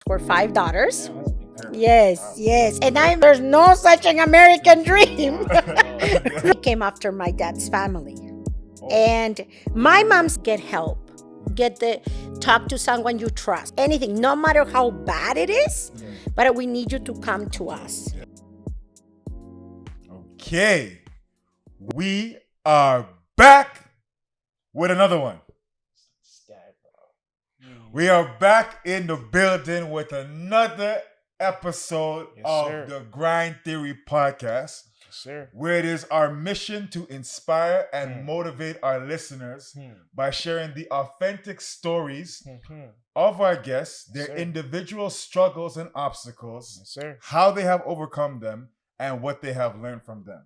We're five daughters. Yeah, that's a big family. Yes, Wow. yes. And there's no such an American dream. Oh. Came after my dad's family. Oh. And my mom's get help. Get the talk to someone you trust. Anything, no matter how bad it is, but we need you to come to us. Okay, we are back with another one. Scat, bro. We are back in the building with another episode Yes, of sir. the Grind Theory podcast, Yes, sir. where it is our mission to inspire and motivate our listeners by sharing the authentic stories of our guests, their Sir. individual struggles and obstacles, Yes, sir. how they have overcome them, and what they have learned from them.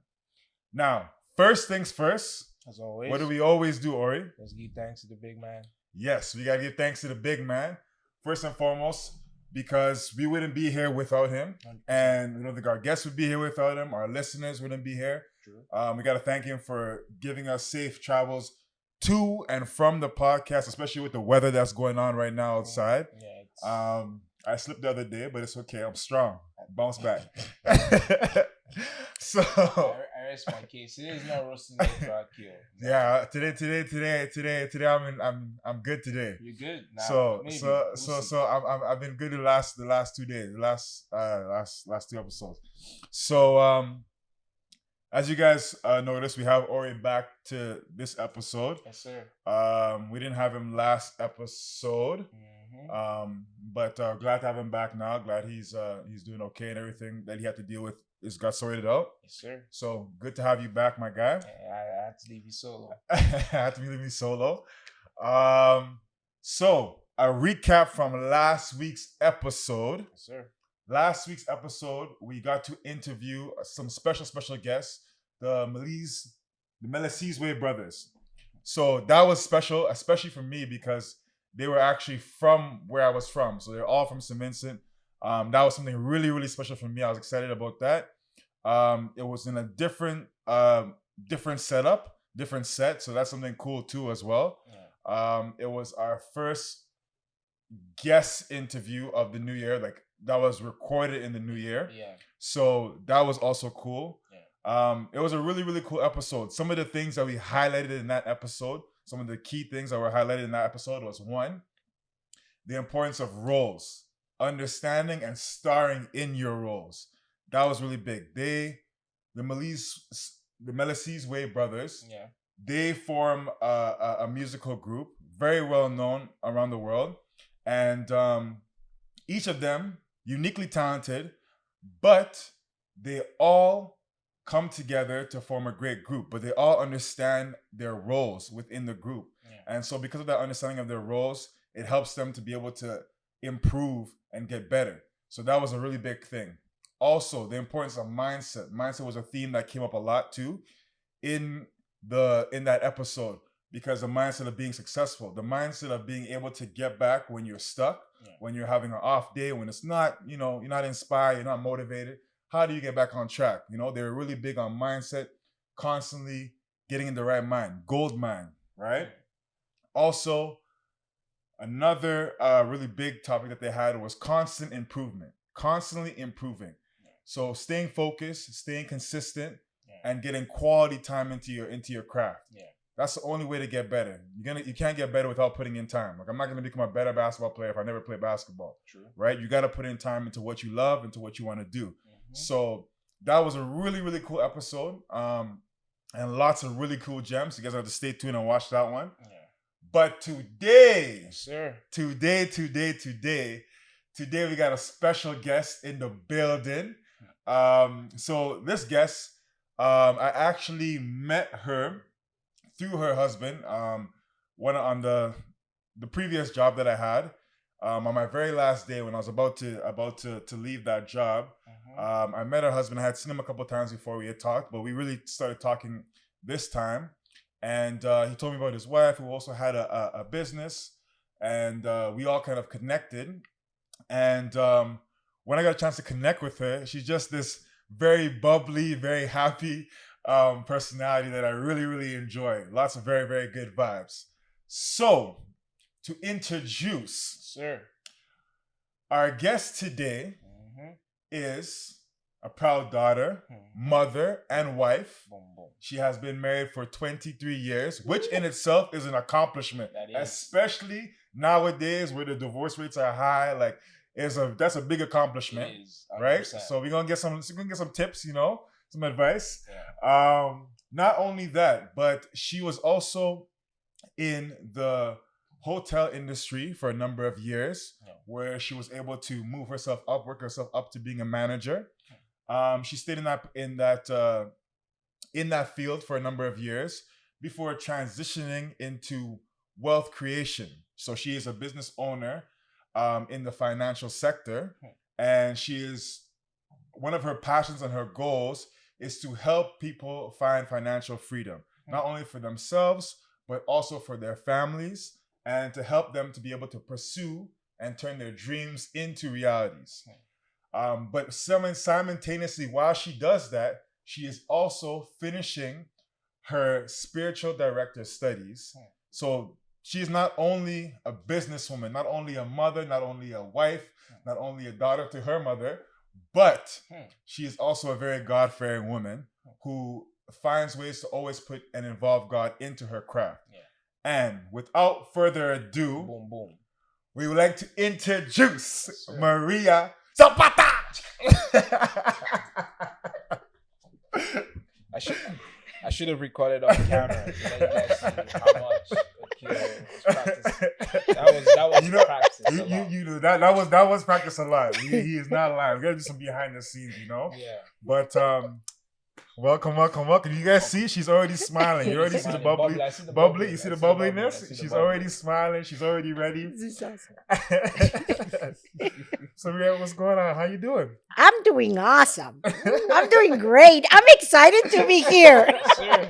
Now, first things first, As always. what do we always do, Ori? Let's give thanks to the big man. Yes, we got to give thanks to the big man, first and foremost, because we wouldn't be here without him. 100%. And we don't think our guests would be here without him. Our listeners wouldn't be here. True. We got to thank him for giving us safe travels to and from the podcast, especially with the weather that's going on right now outside. Yeah, it's... I slipped the other day, but it's okay. I'm strong. Bounce back. So I rest my case. It is no roasting day for Aquille. yeah, today I'm good today. You're good. Nah, So maybe. so We'll so see. so I've been good the last 2 days, the last two episodes. So as you guys noticed, we have Ori back to this episode. Yes, sir. We didn't have him last episode. But glad to have him back now. Glad he's doing okay and everything that he had to deal with is got sorted out. Yes, sir. So good to have you back, my guy. I had to leave you solo. I had to leave me solo. So a recap from last week's episode. Yes, sir. Last week's episode, we got to interview some special guests, the Melesses Way brothers. So that was special, especially for me because they were actually from where I was from. So they're all from St. Vincent. That was something really, really special for me. I was excited about that. It was in a different setup, different set. So that's something cool too as well. Yeah. It was our first guest interview of the new year. Like that was recorded in the new year. Yeah. So that was also cool. Yeah. It was a really, really cool episode. Some of the things that we highlighted in that episode, some of the key things that were highlighted in that episode was one, the importance of roles, understanding and starring in your roles. That was really big. The Melesses Way brothers, Yeah. they form a musical group, very well known around the world. And each of them, uniquely talented, but they all come together to form a great group, but they all understand their roles within the group. Yeah. And so because of that understanding of their roles, it helps them to be able to improve and get better. So that was a really big thing. Also, the importance of mindset. Mindset was a theme that came up a lot too in that episode, because the mindset of being successful, the mindset of being able to get back when you're stuck, when you're having an off day, when it's not, you're not inspired, you're not motivated. How do you get back on track? They're really big on mindset, constantly getting in the right mind, gold mind, right? Also, another really big topic that they had was constant improvement, constantly improving. So staying focused, staying consistent, and getting quality time into your craft. Yeah. That's the only way to get better. You can't get better without putting in time. Like I'm not gonna become a better basketball player if I never play basketball. True. Right? You gotta put in time into what you love, into what you want to do. So that was a really, really cool episode. And lots of really cool gems. You guys have to stay tuned and watch that one. Yeah. But today, Yes, sir. today, we got a special guest in the building. So this guest, I actually met her through her husband. One on the previous job that I had. On my very last day when I was about to leave that job, I met her husband. I had seen him a couple of times before we had talked, but we really started talking this time. And he told me about his wife, who also had a business, and we all kind of connected. And when I got a chance to connect with her, she's just this very bubbly, very happy personality that I really, really enjoy. Lots of very, very good vibes. So, to introduce Sir. Our guest today is a proud daughter, mother, and wife. Boom, boom. She has been married for 23 years, which in itself is an accomplishment, That is. especially nowadays where the divorce rates are high. Like, that's a big accomplishment, It is, right? 100%. So we're gonna get some tips, some advice. Yeah. Not only that, but she was also in the hotel industry for a number of years, where she was able to work herself up to being a manager. She stayed in that field for a number of years before transitioning into wealth creation. So she is a business owner in the financial sector, and one of her passions and her goals is to help people find financial freedom, not only for themselves, but also for their families, and to help them to be able to pursue and turn their dreams into realities. But simultaneously, while she does that, she is also finishing her spiritual director studies. So she's not only a businesswoman, not only a mother, not only a wife, not only a daughter to her mother, but she is also a very God-fearing woman who finds ways to always put and involve God into her craft. Yeah. And without further ado, Boom, boom. we would like to introduce Sure. Maria Zapata. I should have recorded on camera to let you guys see how much Aquille was practicing. That was practice. That was practice a lot. He is not lying. We gotta do some behind the scenes, Yeah. But welcome. You guys see? She's already smiling. You already see the bubbly. I see the Bubbly. You see the I see the bubbliness? She's already smiling. She's already ready. This is awesome. So Maria, what's going on? How you doing? I'm doing awesome. I'm doing great. I'm excited to be here. Sure.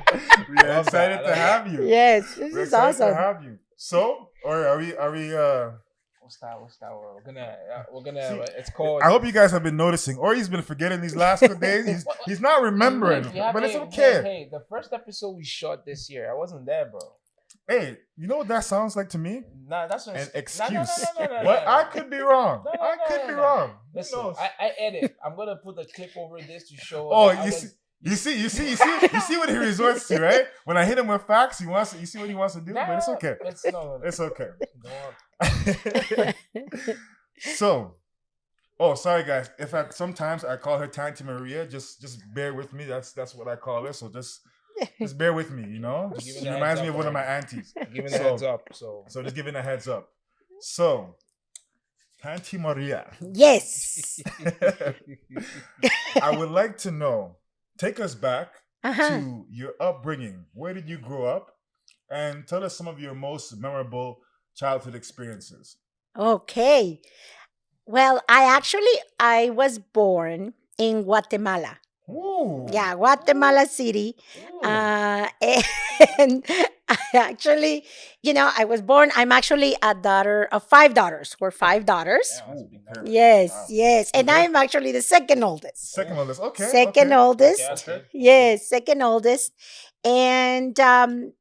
We're excited to have you. Yes, this We're is excited to awesome. have you. So, or are we? What's that? We're gonna. See, It's called. I hope you guys have been noticing. Ori's been forgetting these last couple days. He's not remembering, but it's okay. Hey, the first episode we shot this year, I wasn't there, bro. Hey, you know what that sounds like to me? Nah, that's An No, excuse. no. But I could be wrong. No, I could be wrong. Who Listen, knows? I edit. I'm gonna put a clip over this to show. Oh, that I you see what he resorts to, right? When I hit him with facts, you see what he wants to do, but it's okay. It's okay. So, sorry guys. Sometimes I call her Tanti Maria, just bear with me. That's what I call her. So just bear with me, She reminds me of one of my aunties. Giving a heads up. So just giving a heads up. So, Tanti Maria, Yes. I would like to know. Take us back Uh-huh. to your upbringing. Where did you grow up? And tell us some of your most memorable childhood experiences. Okay. Well, I was born in Guatemala. Ooh. Yeah, Guatemala City. Ooh. And I was born, I'm actually a daughter of 5 daughters. We're 5 daughters. yeah, that's a big number. Yes, Wow. yes. And Okay. I'm actually the second oldest. Second oldest. Okay. Second okay. oldest. Okay, that's good. Yes, second oldest. And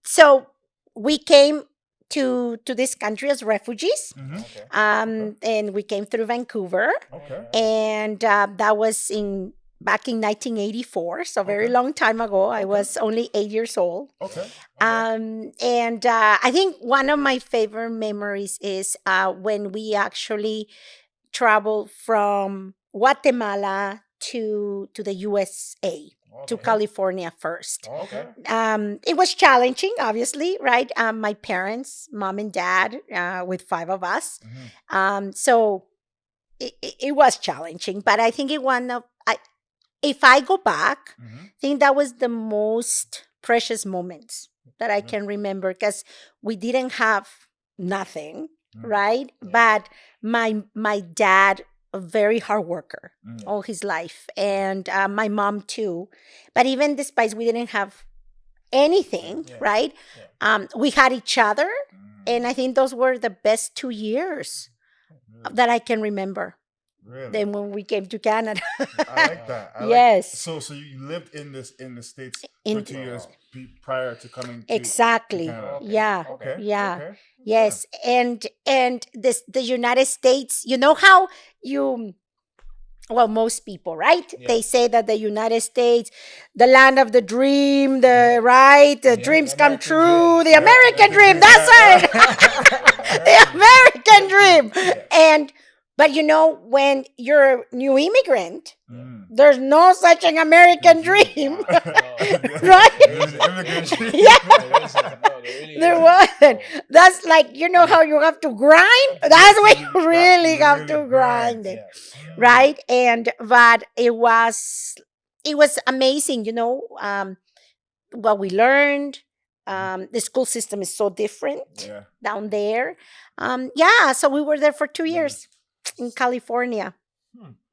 so we came to this country as refugees. Mhm. Okay. And we came through Vancouver. Okay. And that was back in 1984, so very Okay. long time ago. I was only 8 years old. Okay. And I think one of my favorite memories is when we actually traveled from Guatemala to the USA, to Okay. California first. Okay. It was challenging, obviously, right? My parents, mom and dad, with 5 of us. Mhm. So it was challenging, but I think if I go back, Mhm. I think that was the most precious moments that I Mhm. can remember, because we didn't have nothing, Mhm. right? Yeah. But my dad, a very hard worker Mhm. all his life, and my mom too. But even despite we didn't have anything, Yeah. right? Yeah. We had each other, Mhm. and I think those were the best 2 years Really? that I can remember. Really? than when we came to Canada. I like that. Yes. So you lived in the States In- for 2 years prior to coming to Exactly. Canada. Okay. Yeah. Okay. Yeah. Okay. Yes. And the United States, you know how you, well, most people, right? Yeah. They say that the United States, the land of the dream, the right, the Yeah, dreams the come American true, dream. the Yeah, American the dream. dream. That's right. Yeah, The American dream. Yeah. And but you know, when you're a new immigrant, Mm. there's no such an American dream. No, Right? there isn't. Immigrant dream. Yeah. There isn't. No, there really There isn't. wasn't. No. That's like, you know how you have to grind? That's when you really You have really to grind it. Yeah. Right? And but it was amazing, you know, what we learned. The school system is so different Yeah. down there. Yeah, so we were there for 2 years in California.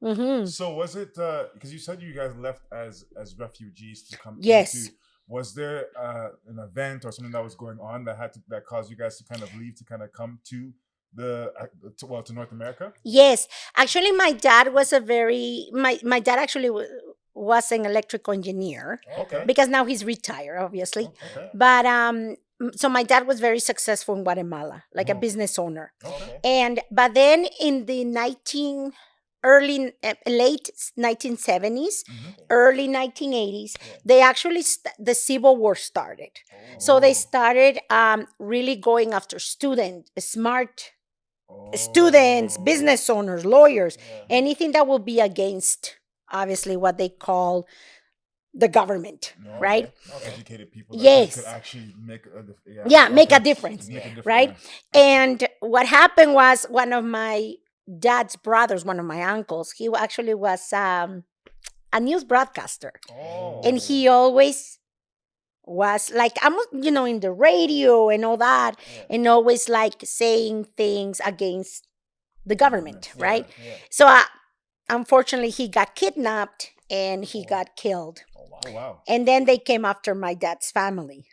Hmm. So was it because you said you guys left as refugees to come Yes. into, was there an event or something that was going on that caused you guys to kind of leave to kind of come to to North America? Yes, actually, my dad was my dad actually was an electrical engineer, Okay. because now he's retired, obviously. Okay. But so my dad was very successful in Guatemala, like a Oh. business owner. Okay. But then in the late 1970s, early 1980s, they actually the Civil War started. So they started really going after smart students, business owners, lawyers, anything that will be against, obviously, what they call the government, right? Educated people that Yes. could actually make Make a difference, Make a difference, right? And what happened was, one of my dad's brothers, one of my uncles, he actually was a news broadcaster, and he always was like, I'm, you know, in the radio and all that, and always like saying things against the government, right? So unfortunately, he got kidnapped and he got killed. Oh wow. And then they came after my dad's family.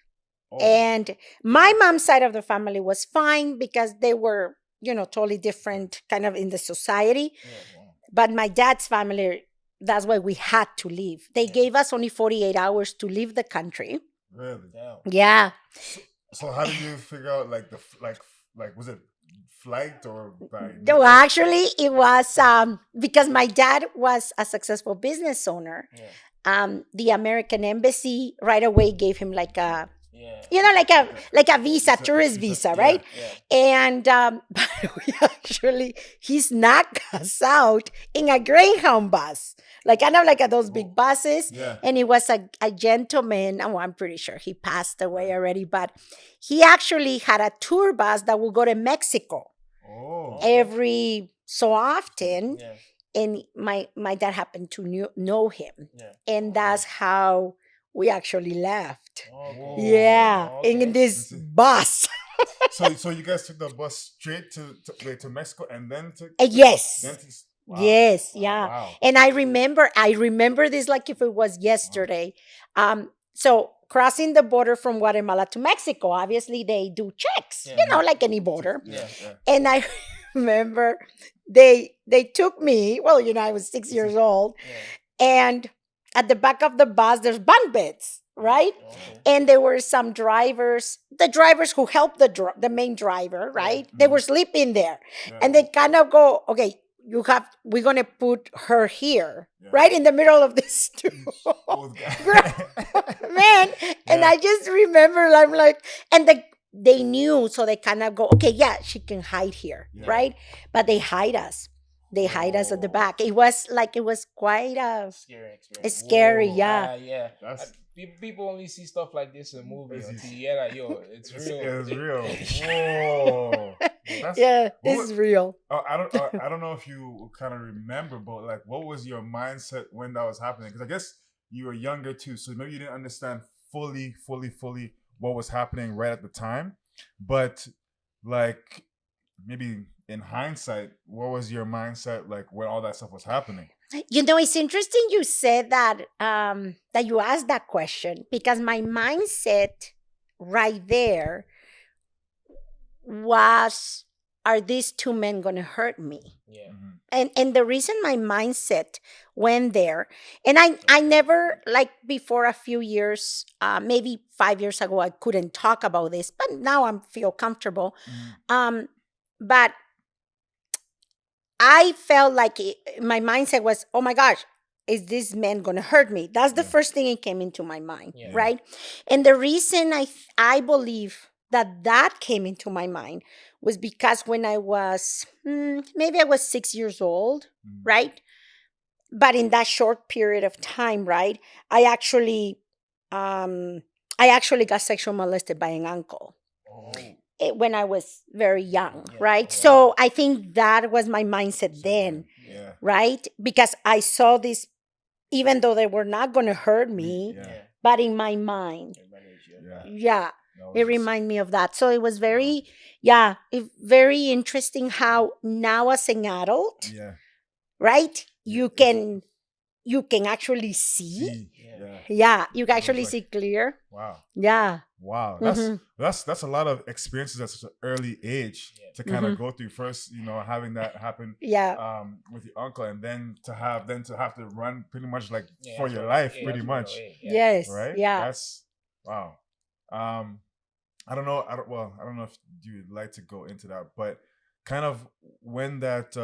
Oh. And my mom's side of the family was fine because they were, you know, totally different kind of in the society. But my dad's family, that's why we had to leave. They gave us only 48 hours to leave the country. Really? Yeah. So how did you figure out like was it flight or by No, actually, it was because my dad was a successful business owner. The American embassy right away gave him like a, you know, like a visa, tourist visa, right? And but he snuck us out in a Greyhound bus, like kind of like those big buses. And it was a gentleman. Oh, I'm pretty sure he passed away already, but he actually had a tour bus that would go to Mexico every so often. And my dad happened to know him, and that's how we actually left. In this bus. So you guys took the bus straight to Mexico and then to Yes. Wow. Yes, yeah. Wow. And I remember this like if it was yesterday. So crossing the border from Guatemala to Mexico, obviously they do checks, you know, like any border. And I remember they took me, well, you know, I was 6 years old, and at the back of the bus there's bunk beds, right? And there were some drivers, the drivers who helped the main driver, right? They were sleeping there. And they kind of go, okay, we're gonna put her here, right in the middle of this man. And I just remember, I'm like, and they knew, so they kind of go, okay, yeah, she can hide here, right? But they hide us. They hide us at the back. It was quite a Scary experience. scary, People only see stuff like this in movies until you hear that, yo, it's real. It's real. Whoa. This is real. I don't know if you kind of remember, but like, what was your mindset when that was happening? Because I guess you were younger too, so maybe you didn't understand fully what was happening right at the time. But like, maybe in hindsight, what was your mindset like when all that stuff was happening? You know, it's interesting you said that that you asked that question, because my mindset right there was are these two men going to hurt me? Yeah. And the reason my mindset went there, and I never, like before a few years, maybe 5 years ago, I couldn't talk about this, but now I feel comfortable. But I felt like my mindset was, oh my gosh, is this man going to hurt me? That's the first thing that came into my mind, right? And the reason I believe that came into my mind was because when I was, maybe I was 6 years old, right? But in that short period of time, right, I actually got sexually molested by an uncle. When I was very young, right? So I think that was my mindset then, right? Because I saw this, even though they were not going to hurt me, but in my mind, it reminded me of that. So it was very, very interesting how now as an adult, right, you can actually see. You can actually see clear. Wow. Yeah. Wow. That's a lot of experiences at such an early age to kind of go through. First, having that happen with your uncle, and then to have to run pretty much like for your life, pretty much. Yes. Right? Yeah. That's wow. I don't know. I don't know if you'd like to go into that, but kind of when that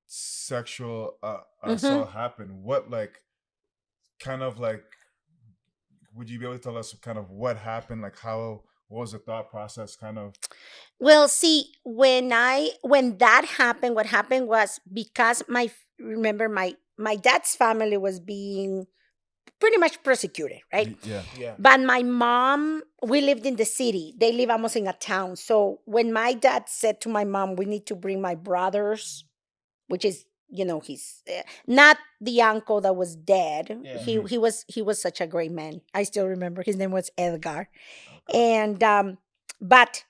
sexual assault happened, what would you be able to tell us kind of what happened? Like what was the thought process kind of? Well, see, when that happened, what happened was because remember my dad's family was being pretty much persecuted, right? Yeah. But my mom, we lived in the city. They live almost in a town. So when my dad said to my mom, we need to bring my brothers, which is, he's not the uncle that was dead. He was such a great man. I still remember his name was Edgar. And but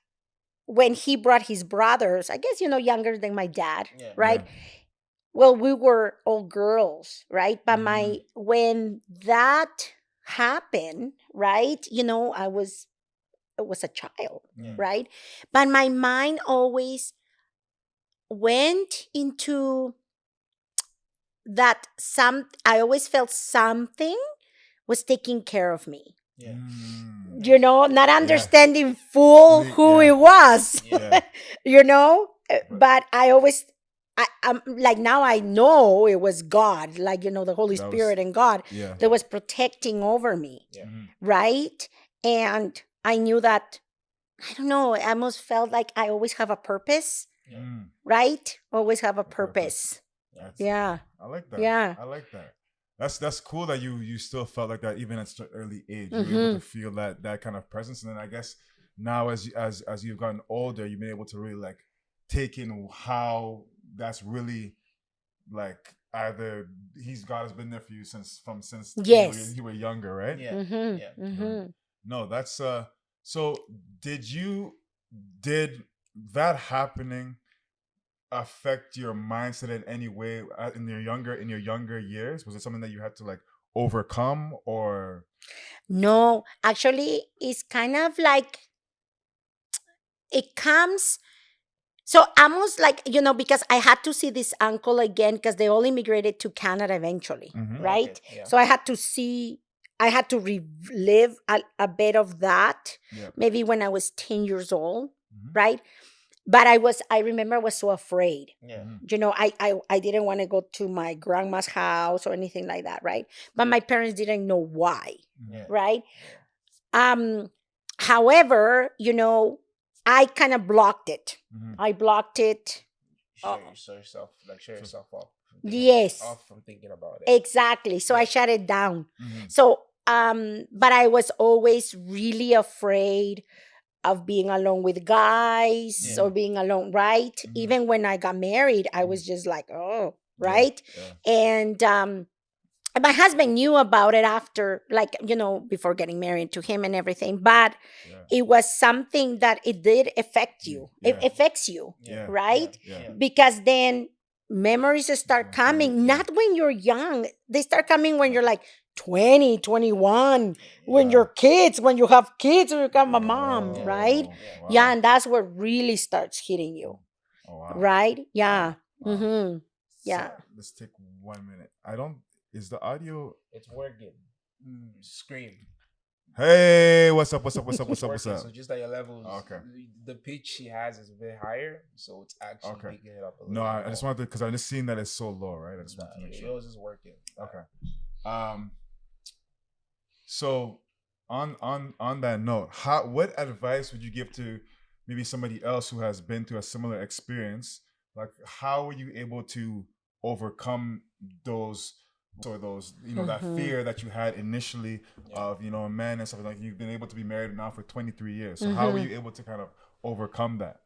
when he brought his brothers, I guess younger than my dad, right? Well, we were all girls, right? But when that happened, right? I was a child, right? But my mind always went into that I always felt something was taking care of me. Not understanding full who it was. But I always I'm like, now I know it was God, like the Holy Spirit and God that was protecting over me. Right? And I knew that, I don't know, I almost felt like I always have a purpose. Right? Always have a purpose. I like that. Yeah. I like that. That's cool that you still felt like that even at such an early age. You were able to feel that kind of presence, and then I guess now as you've gotten older, you've been able to really like take in how that's really like either God has been there for you since Yes. you were younger, right? No, that's so did that happening affect your mindset in any way in your younger years? Was it something that you had to like overcome, or? No, actually, it's kind of like it comes. So almost like, because I had to see this uncle again because they all immigrated to Canada eventually, right? So I had to relive a bit of that, maybe when I was 10 years old, right? But I remember I was so afraid. I didn't want to go to my grandma's house or anything like that, right? But my parents didn't know why, right? However, I kind of blocked it. I blocked it. Shut yourself off. Yes. Off from thinking about it. Exactly. So I shut it down. So, but I was always really afraid of being alone with guys or being alone, right? Even when I got married, I was just like, oh, right? And my husband knew about it after, like, before getting married to him and everything. But it was something that it did affect you. It affects you, right? Because then memories start coming, not when you're young. They start coming when you're like 20, 21, when you have kids, when you become a mom, right? Wow. Yeah, and that's what really starts hitting you. Oh wow. right? Yeah. Wow. Mm-hmm. Yeah. So, let's take 1 minute. I don't. Is the audio? It's working. Scream. Hey, what's up? What's up? What's up? It's What's up? What's working. up? So just like your levels, Okay. the pitch she has is a bit higher, so it's actually Okay. picking it up a little. No, I more. just wanted because I just seen that it's so low, right? I just Nah, want to make sure. yours is working. Okay. So on that note, what advice would you give to maybe somebody else who has been through a similar experience? Like, how were you able to overcome those that fear that you had initially of a man and stuff like you've been able to be married now for 23 years. So how were you able to kind of overcome that?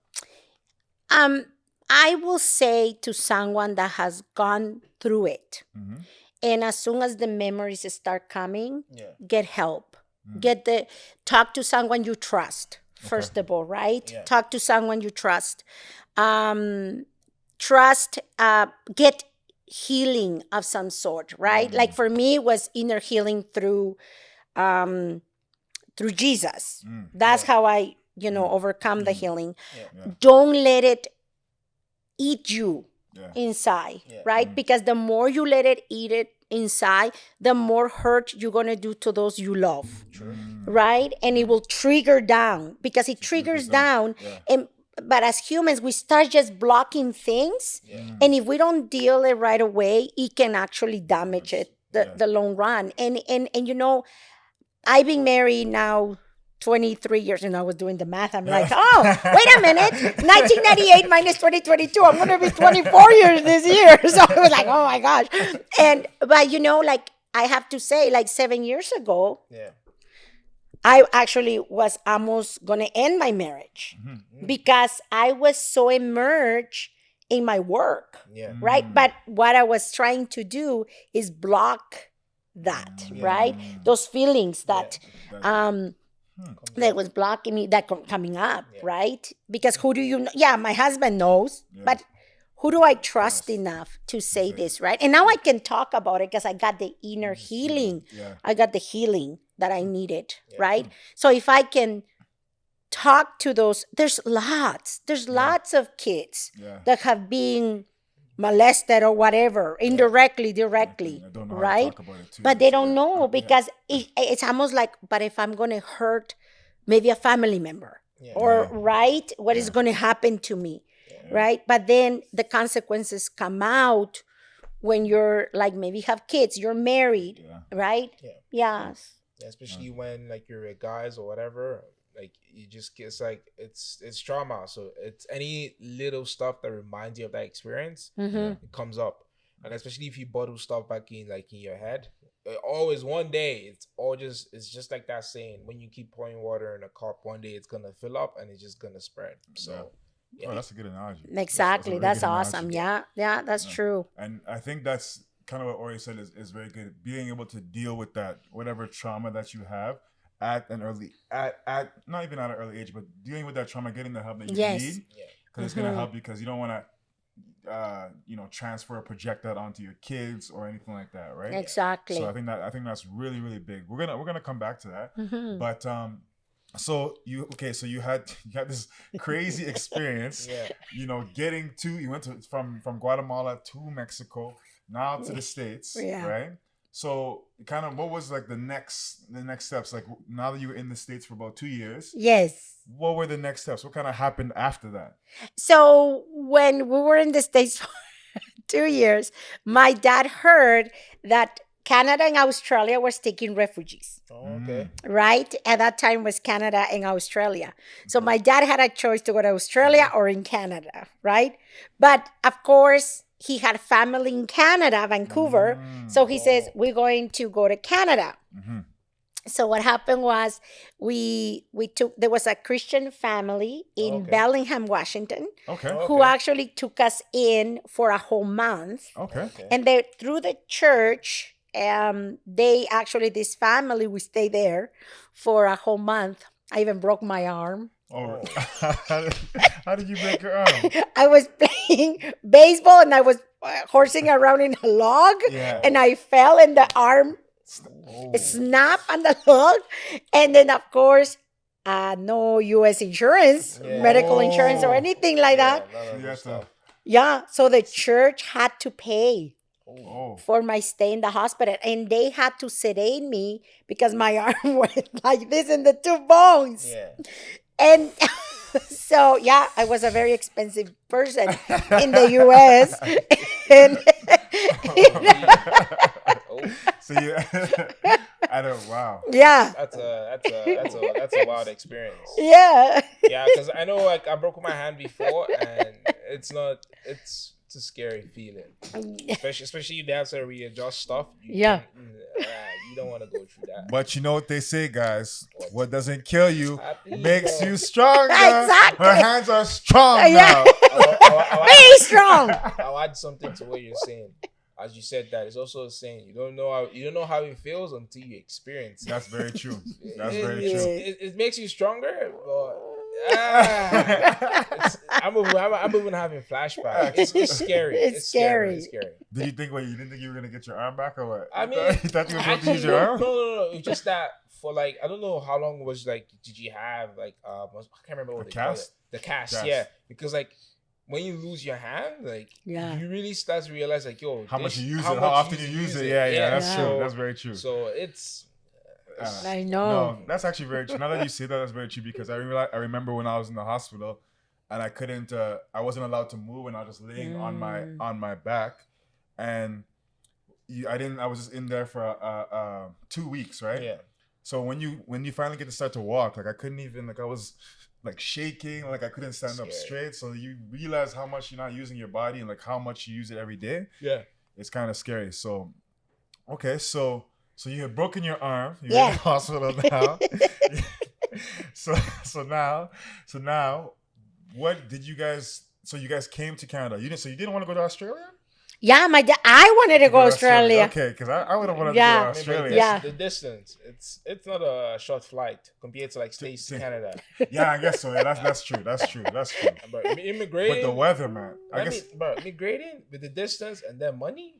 I will say to someone that has gone through it, and as soon as the memories start coming, get help. Talk to someone you trust, first of all, right? Yeah. Talk to someone you trust. Get healing of some sort, right? Like for me, it was inner healing through Jesus. That's how I, overcome the healing. Don't let it eat you inside, right? Because the more you let it eat it inside, the more hurt you're going to do to those you love. Right? And it will trigger down because it triggers down. But as humans, we start just blocking things. And if we don't deal it right away, it can actually damage it the long run. And I've been married now 23 years, and I was doing the math. I'm like, oh, wait a minute. 1998 minus 2022. I'm going to be 24 years this year. So I was like, oh my gosh. But I have to say, 7 years ago, I actually was almost going to end my marriage because I was so immersed in my work, right? But what I was trying to do is block that, right? Those feelings that was blocking me, that coming up, right? Because who do you know? Yeah, my husband knows, but who do I trust enough to say this, right? And now I can talk about it because I got the inner healing. I got the healing that I needed, right? So if I can talk to those, there's lots of kids that have been molested or whatever, indirectly, directly, right? But they don't know because it's almost like, but if I'm going to hurt maybe a family member or, right, what is going to happen to me, right? But then the consequences come out when you're maybe have kids, you're married, right? Especially when you're with guys or whatever. You just it's it's trauma, so it's any little stuff that reminds you of that experience. It comes up, and especially if you bottle stuff back in in your head, always one day it's just like that saying, when you keep pouring water in a cup, one day it's gonna fill up and it's just gonna spread. So oh, that's a good analogy. Exactly. That's awesome. Analogy. Yeah, that's true. And I think that's kind of what Ori said is very good. Being able to deal with that, whatever trauma that you have, at an early, not even at an early age, but dealing with that trauma, getting the help that you need, because it's gonna help you, because you don't want to, transfer or project that onto your kids or anything like that, right? Exactly. So I think that's really, really big. We're gonna come back to that, but so you had this crazy experience, getting you went from Guatemala to Mexico, now to the States, right? So kind of what was the next steps? Now that you were in the States for about 2 years. Yes. What were the next steps? What kind of happened after that? So when we were in the States for 2 years, my dad heard that Canada and Australia was taking refugees. Oh, okay. Right? At that time was Canada and Australia. So my dad had a choice to go to Australia or in Canada, right? But of course, he had family in Canada, Vancouver. So he says, we're going to go to Canada. So what happened was there was a Christian family in Bellingham, Washington, who actually took us in for a whole month. And through the church, this family, we stayed there for a whole month. I even broke my arm. Oh, how did you break your arm? I was playing baseball and I was horsing around in a log, and I fell and the arm snapped on the log. And then, of course, no U.S. insurance, Yeah. medical insurance, or Oh. anything like Yeah, that. none So of you that have to. stuff. Yeah, so the church had to pay Oh. for my stay in the hospital, and they had to sedate me because my arm went like this in the two bones. Yeah. And so, yeah, I was a very expensive person in the U.S. and Oh, So you. I don't. Wow. yeah, that's a wild experience. yeah, Yeah, because I know like I broke my hand before, and it's a scary feeling, especially you dancer where you adjust stuff. Yeah. You don't want to go through that. But you know what they say, guys? What doesn't kill you Happy, makes bro. you stronger. Exactly. Her hands are strong Yeah. now. very strong. I'll add something to what you're saying. As you said that, it's also saying you don't know how it feels until you experience it. That's very true. That's It- very it's- true. It makes you stronger, but I'm even having flashbacks. It's scary. It's scary. It's scary. scary. Did you think? Wait, you didn't think you were gonna get your arm back, or what? I mean, you thought you were going to actually, use your arm? no. It's just that for like I don't know how long was like did you have like I can't remember what The they call it. cast? The cast, Cast. yeah. Because like when you lose your hand, like Yeah. you really start to realize like yo How much this- you use how it? How much often you use it? Yeah. That's Yeah. true. That's very true. So it's I know. No, that's actually very true. Now that you say that, that's very true because I remember when I was in the hospital and I couldn't, I wasn't allowed to move and I was just laying on my back, and I was just in there for 2 weeks, right? yeah. So when you finally get to start to walk, like I couldn't even, like I was like shaking, like I couldn't stand up straight. So you realize how much you're not using your body and like how much you use it every day. Yeah. It's kind of scary. So, okay, so you had broken your arm. You're Yeah. in the hospital now. so now, what did you guys? So you guys came to Canada. You didn't want to go to Australia? Yeah, my dad. I wanted to go Australia. Okay, because I would have wanted Yeah. to go to Australia. Yeah. The distance, it's not a short flight compared to like states in Canada. Yeah, I guess so. Yeah, that's true. That's true. But immigrating, But the weather, man. I guess. bro, immigrating with the distance and then money,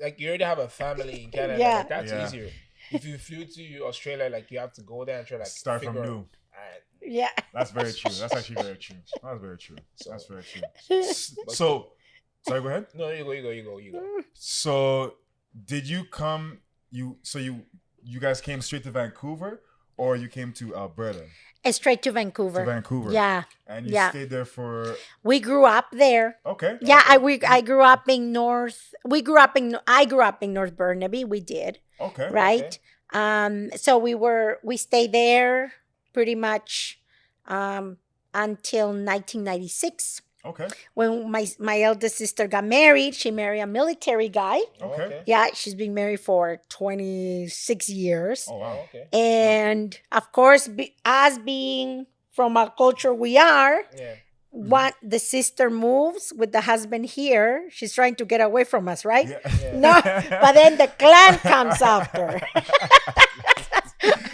like you already have a family in Canada. Yeah. Like, that's Yeah. easier. If you flew to Australia, like you have to go there and try like Start from figure new. Alright. Yeah. That's very true. That's actually very true. That's very true. So- That's very true. So, sorry, go ahead. No, you go. So, did you come? You guys came straight to Vancouver, or you came to Alberta? Straight to Vancouver. To Vancouver. Yeah. And you Yeah. stayed there for We grew up there. okay. Yeah, I grew up in North. I grew up in North Burnaby. We did, Okay. right? So we stayed there pretty much until 1996 Okay. when my eldest sister got married. She married a military guy. Okay. Yeah, she's been married for 26 years. Oh wow. Okay. And of course, us being from a culture we are, Yeah. what the sister moves with the husband here, she's trying to get away from us, right? Yeah. No, but then the clan comes after.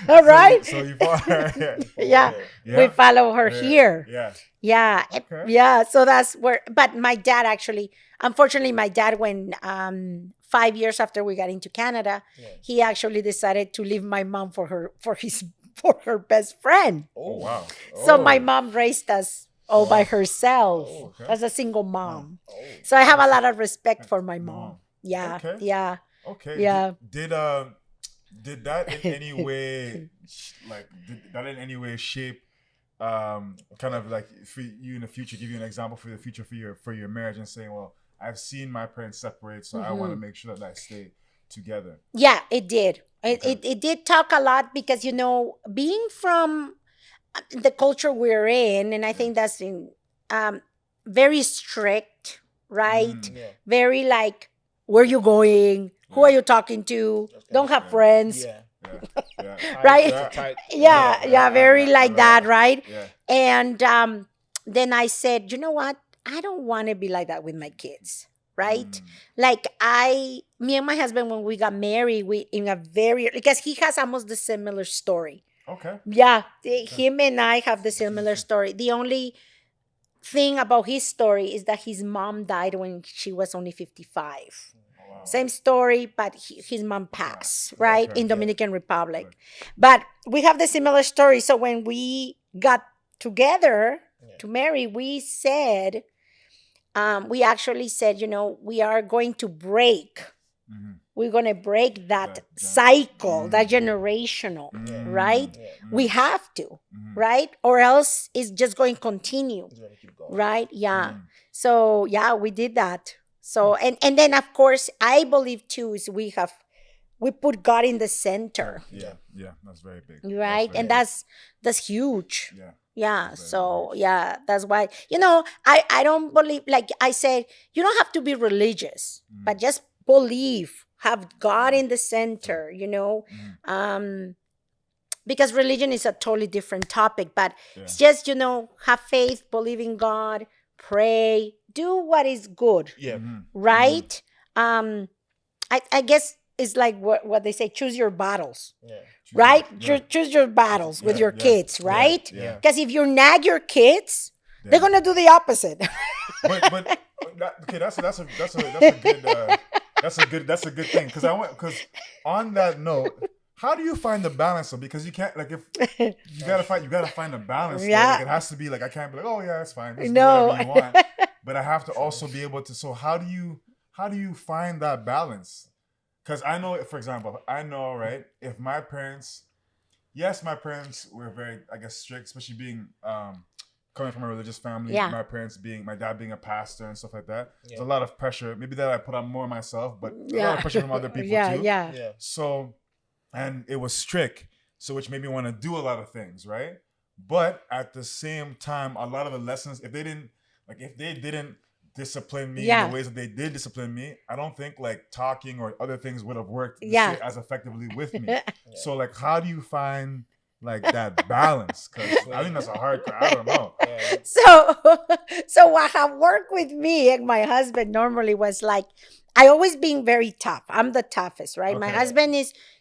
All right? So you follow her. Yeah. Yeah. We follow her Yeah. here. Yeah. Yeah. Okay. Yeah. So that's where, but my dad actually, unfortunately, my dad, when 5 years after we got into Canada, Yeah. he actually decided to leave my mom for her best friend. Oh wow. So my mom raised us all by herself Oh, okay. as a single mom. Oh. So I have a lot of respect for my mom. Mom. Yeah. Okay. Yeah. Okay. Yeah. Did that in any way shape kind of like for you in the future, give you an example for the future for your marriage and saying, well, I've seen my parents separate, so I want to make sure that I stay together. Yeah, it did. Okay. It did talk a lot because, being from the culture we're in, and I think that's in very strict, right? Mm. Yeah. Very like, where you going? Who are you talking to? That's Don't kinda have friends. Yeah. Yeah. Right? Tight. Yeah, very like that, right? Yeah. And then I said, you know what? I don't want to be like that with my kids, right? Mm. Like me and my husband, when we got married, because he has almost the similar story. Okay. Yeah, him and I have the similar story. The only thing about his story is that his mom died when she was only 55. Same story, but his mom passed, right, Okay. in Dominican Republic. But we have the similar story. So when we got together to marry, we said, we actually said, we are going to break. We're going to break that cycle, that generational, right? We have to, right? Or else it's just going to continue, right? Yeah. So, yeah, we did that. So, and then, of course, I believe, too, is we put God in the center. Yeah, that's very big. Right? And that's huge. Yeah. Yeah. So, yeah, that's why, I don't believe, like I said, you don't have to be religious, but just believe, have God in the center, because religion is a totally different topic, but it's just, have faith, believe in God, pray, do what is good. Yeah. Right? I guess it's like what they say, choose your battles. Yeah. Right? Choose your battles with your kids, right? Because if you nag your kids, they're gonna do the opposite. but okay, that's a good thing, because on that note, how do you find the balance? Because you can't, like, if you gotta find a balance. Yeah. Like, it has to be like, I can't be like, oh yeah, it's fine. Just do No. whatever you want. But I have to also be able to. So how do you find that balance? Because I know, for example, right, if my parents were very, I guess, strict, especially being coming from a religious family. Yeah. My dad being a pastor and stuff like that. There's a lot of pressure. Maybe that I put on more myself, but a lot of pressure from other people too. Yeah. So, and it was strict, so which made me want to do a lot of things, right? But at the same time, a lot of the lessons, if they didn't discipline me in the ways that they did discipline me, I don't think like talking or other things would have worked as effectively with me. So like, how do you find like that balance? Because I think that's a hard. I don't know. So what have worked with me and my husband normally was like, I always being very tough. I'm the toughest, right? Okay. My husband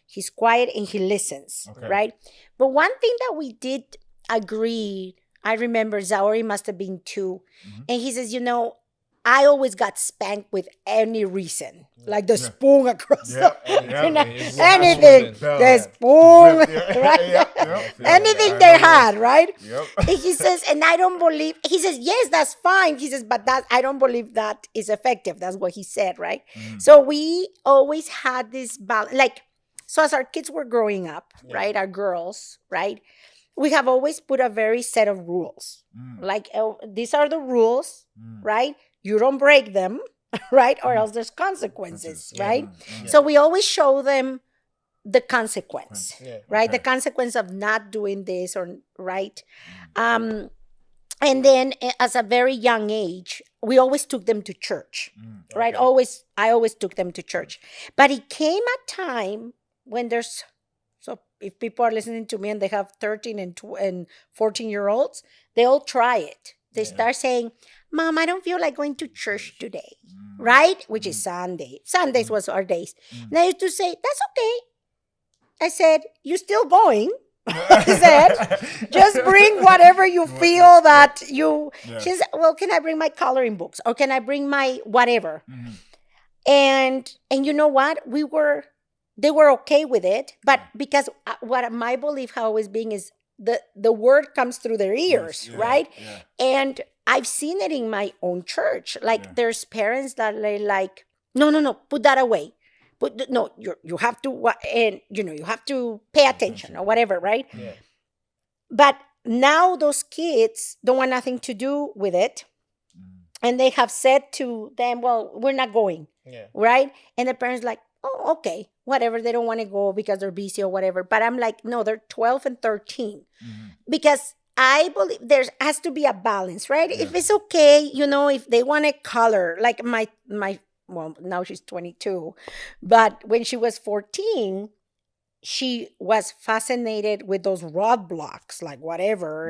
he's quiet and he listens, right? But one thing that we did agree, I remember Zaori must have been 2, and he says, I always got spanked with any reason, like the spoon across anything, the spoon, right? Anything they had, right? And he says, and I don't believe, he says, yes, that's fine. He says, but I don't believe that is effective. That's what he said, right? So we always had this balance, like, so as our kids were growing up, right, our girls, right, we have always put a very set of rules. Like, these are the rules, right? You don't break them, right? Or else there's consequences, right? So we always show them the consequence, right? The consequence of not doing this, or right? And then as a very young age, we always took them to church, right? I always took them to church. But it came a time when so if people are listening to me and they have 13 and 14-year-olds, they all try it. They start saying, Mom, I don't feel like going to church today, right? Which is Sunday. Sundays was our days. And I used to say, that's okay. I said, you're still going. I said, just bring whatever you feel that you... She said, well, can I bring my coloring books? Or can I bring my whatever? And you know what? They were okay with it. But because what my belief how always being is the word comes through their ears, right? And I've seen it in my own church. Like there's parents that are like, no, put that away. No, you have to, and you have to pay attention or whatever, right? But now those kids don't want nothing to do with it. And they have said to them, well, we're not going, right? And the parents like, oh, okay, whatever. They don't want to go because they're busy or whatever. But I'm like, no, they're 12 and 13. Because I believe there has to be a balance, right? If it's okay, if they want to color, like my well, now she's 22, but when she was 14, she was fascinated with those rod blocks, like whatever.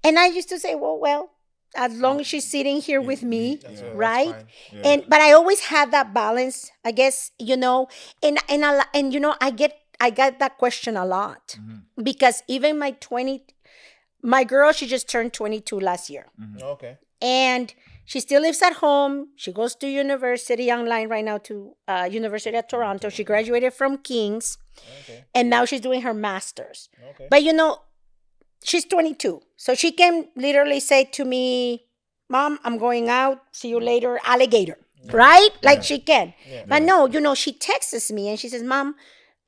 And I used to say, well, as long as she's sitting here with me, right? But I always had that balance, I guess, and I get that question a lot because even my girl, she just turned 22 last year. Okay. And She still lives at home. She goes to university online right now to University of Toronto. She graduated from King's, Okay. and now she's doing her master's. Okay. But she's 22, so she can literally say to me, "Mom, I'm going out. See you later, alligator." Right? Like she can. Yeah. But no, she texts me and she says, "Mom,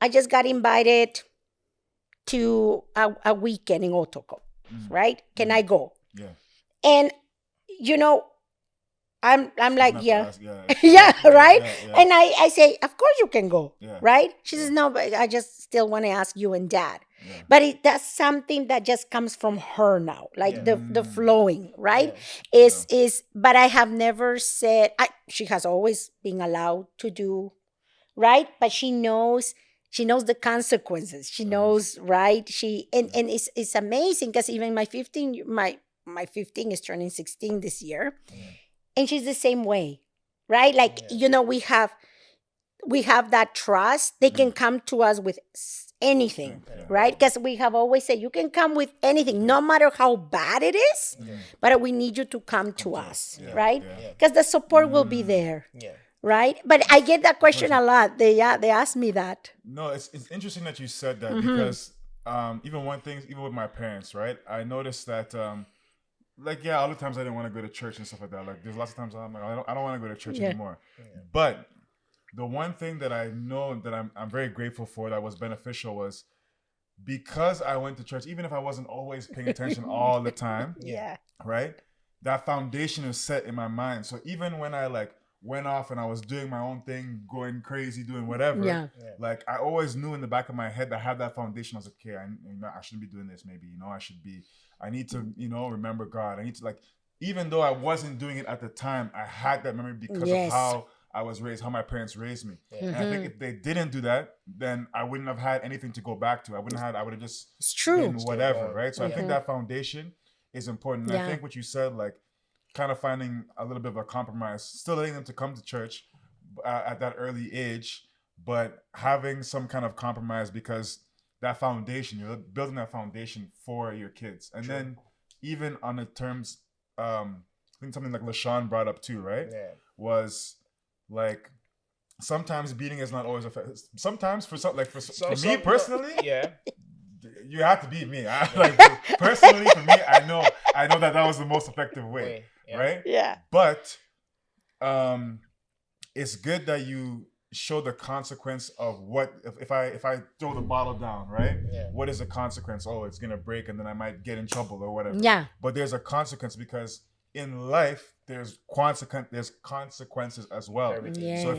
I just got invited to a weekend in Otoko, right? Can I go?" Yeah. And I'm like, Not to yeah. ask, Yeah, right? Yeah. And I say, of course you can go, Yeah. right? She says, no, but I just still want to ask you and Dad. Yeah. But that's something that just comes from her now, like Yeah. the flowing, right? Yeah. But I have never said, she has always been allowed to do, right? But she knows the consequences. She knows, right? And it's amazing because even my 15, my 15 is turning 16 this year. And she's the same way, right? Like, we have that trust. They can come to us with anything, right? Because we have always said, you can come with anything, no matter how bad it is, but we need you to come to us, right? Because the support will be there, right? But I get that question a lot. They ask me that. No, it's interesting that you said that because even with my parents, right? I noticed that all the times I didn't want to go to church and stuff like that. Like there's lots of times I'm like, I don't want to go to church anymore. But the one thing that I know that I'm very grateful for that was beneficial was because I went to church, even if I wasn't always paying attention all the time. Yeah. Right? That foundation is set in my mind. So even when I went off and I was doing my own thing, going crazy, doing whatever, like I always knew in the back of my head that I had that foundation. I was like, okay, I shouldn't be doing this. Maybe, I need to, remember God. I need to even though I wasn't doing it at the time, I had that memory because of how I was raised, how my parents raised me. And I think if they didn't do that, then I wouldn't have had anything to go back to. I would have just been whatever, right? So I think that foundation is important. And I think what you said, like kind of finding a little bit of a compromise, still letting them to come to church at that early age, but having some kind of compromise because that foundation, you're building that foundation for your kids. And then even on the terms, I think something like LaShawn brought up too, right? Yeah. Was like sometimes beating is not always effective. Sometimes for me personally, you have to beat me. Personally for me, I know that was the most effective way, right? Yeah. But it's good that you show the consequence of what if I throw the bottle down, right? Yeah. What is the consequence? Oh, it's gonna break and then I might get in trouble or whatever. Yeah. But there's a consequence because in life there's consequences as well. Yes. So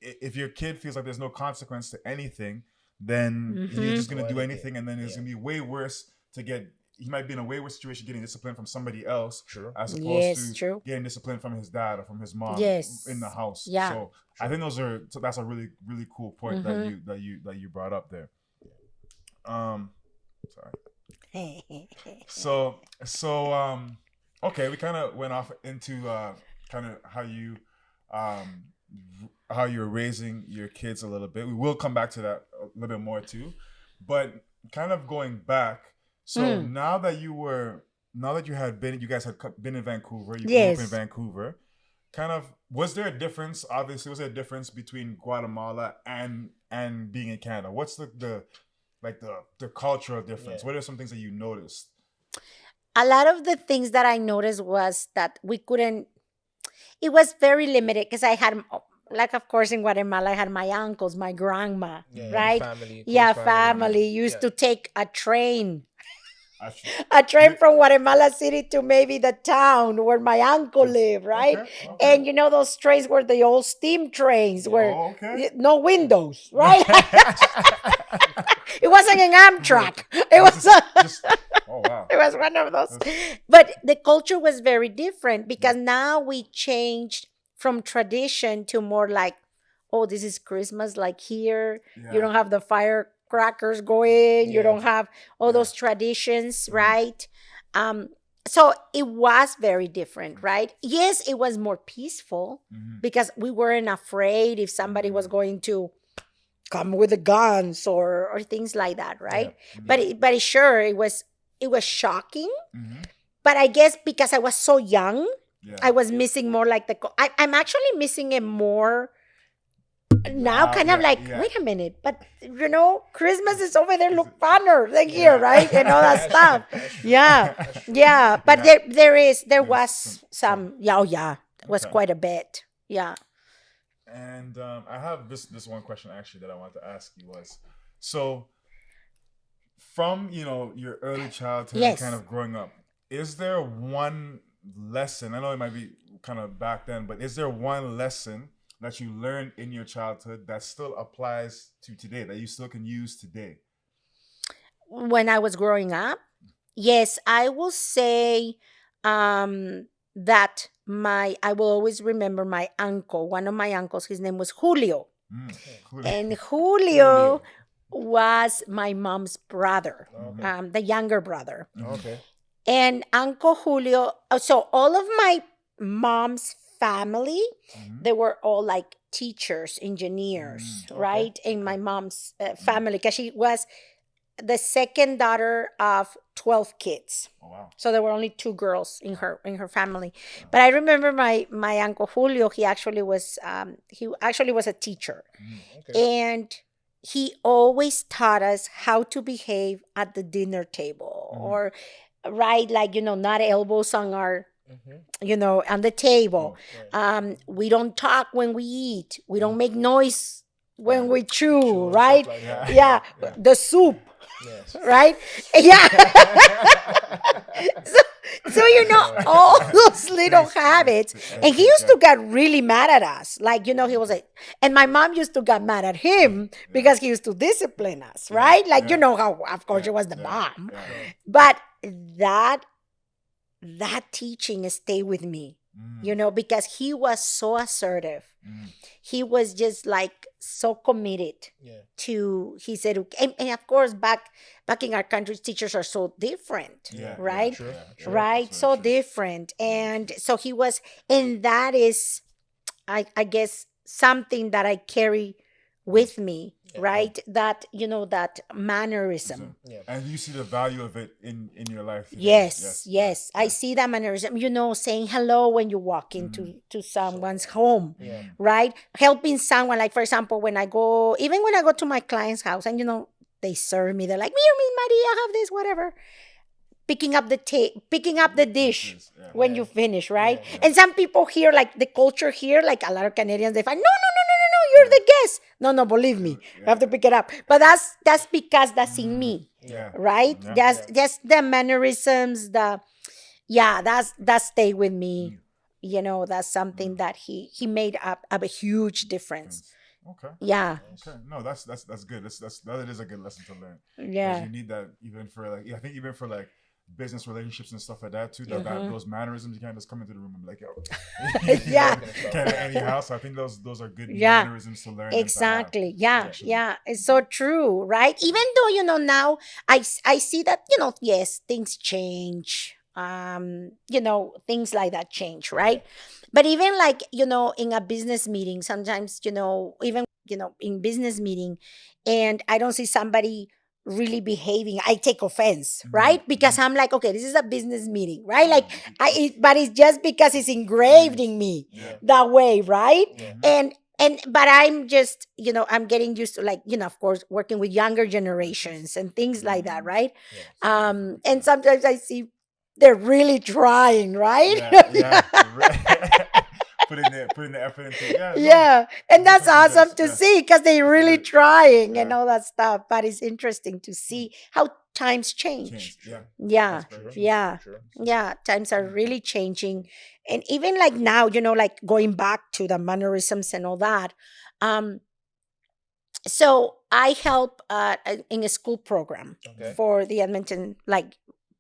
if your kid feels like there's no consequence to anything, then you're just gonna do anything and then it's gonna be way worse he might be in a way worse situation getting discipline from somebody else as opposed to getting discipline from his dad or from his mom in the house. Yeah. So I think that's a really, really cool point that you brought up there. Sorry. So okay, we kind of went off into kind of how you're raising your kids a little bit. We will come back to that a little bit more too, but kind of going back. So now that you guys had been in Vancouver, you grew up in Vancouver, kind of, was there a difference? Obviously, was there a difference between Guatemala and being in Canada? What's the cultural difference? Yeah. What are some things that you noticed? A lot of the things that I noticed was that it was very limited because I had, of course, in Guatemala, I had my uncles, my grandma, right? Family used to take a train. From Guatemala City to maybe the town where my uncle lived, right? Okay. And those trains were the old steam trains where no windows, right? It wasn't an Amtrak. It was it was one of those. But the culture was very different because now we changed from tradition to more like, oh, this is Christmas, like here. You don't have the firecrackers going. You don't have all those traditions, right? So it was very different, right? Yes, it was more peaceful because we weren't afraid if somebody was going to come with the guns or things like that, right? Yeah. But sure, it was shocking. But I guess because I was so young, Yeah. I was missing more like I'm actually missing it more now, kind of yeah, like, yeah. wait a minute, but Christmas is over there, look funner than here, Yeah. right? And all that That's true. stuff. That's true. Yeah, That's true. yeah. But Yeah. there There's was some, yeah, oh yeah, it was Okay. quite a bit. Yeah. And I have this one question actually that I wanted to ask you was, so from your early childhood and kind Yes. of growing up, is there one lesson? I know it might be kind of back then, but is there one lesson that you learned in your childhood that still applies to today, that you still can use today? When I was growing up, yes, I will say that I will always remember my uncle, one of my uncles, his name was Julio. Cool. And Julio. Julio was my mom's brother, Okay. the younger brother. Okay. And Uncle Julio, so all of my mom's family, they were all like teachers, engineers, Okay. right? In my mom's family, because she was the second daughter of 12 kids. Oh, wow. So there were only two girls in her family. But I remember my uncle Julio, he actually was a teacher. Okay. And he always taught us how to behave at the dinner table, or right, like not elbows on our on the table. Right. We don't talk when we eat. We don't make noise when we chew, Chew and right? stuff like that. Yeah, Yeah. the soup, Yes. right? Yeah. So all those little habits. And he used to get really mad at us. Like, he was like, and my mom used to get mad at him because he used to discipline us, right? Like, how, of course, it was the mom. But that teaching stayed with me, because he was so assertive. He was just like so committed his education. And of course, back in our country, teachers are so different, right? True. Right? So different. And so he was, and that is, I guess, something that I carry with me, right? That, that mannerism. Yeah. And you see the value of it in your life today. Yes. I see that mannerism, saying hello when you walk into to someone's home, right? Helping someone, like, for example, when I go to my client's house and, they serve me, they're like, "Here, Miss Maria, have this, whatever." Picking up the dish when you finish, right? And some people here, like the culture here, like a lot of Canadians, they find, no, you're the guest. No, believe me, you have to pick it up. But that's because that's in me, right? Just the mannerisms, that stay with me. That's something that he made up a huge difference. Okay. Yeah. Okay. No, that's good. That is a good lesson to learn. Yeah. You need that even for I think even for business relationships and stuff like that too. That those mannerisms, you can't just come into the room and be like, yo. Yeah. Can't at any house. I think those are good mannerisms to learn. Exactly. Yeah. It's so true, right? Even though now I see that yes, things change. Things like that change, right? But even in a business meeting, sometimes even in business meeting, and I don't see somebody really behaving, I take offense, right? Because I'm like, okay, this is a business meeting, right? Like but it's just because it's engraved in me that way, right? But I'm just I'm getting used to of course working with younger generations and things like that, right? And sometimes I see they're really trying, right? Putting the effort into it. Yeah. And that's awesome to see, because they're really trying and Yeah. all that stuff. But it's interesting to see how times change. Yeah. Times are really changing. And even now, going back to the mannerisms and all that. So I help in a school program for the Edmonton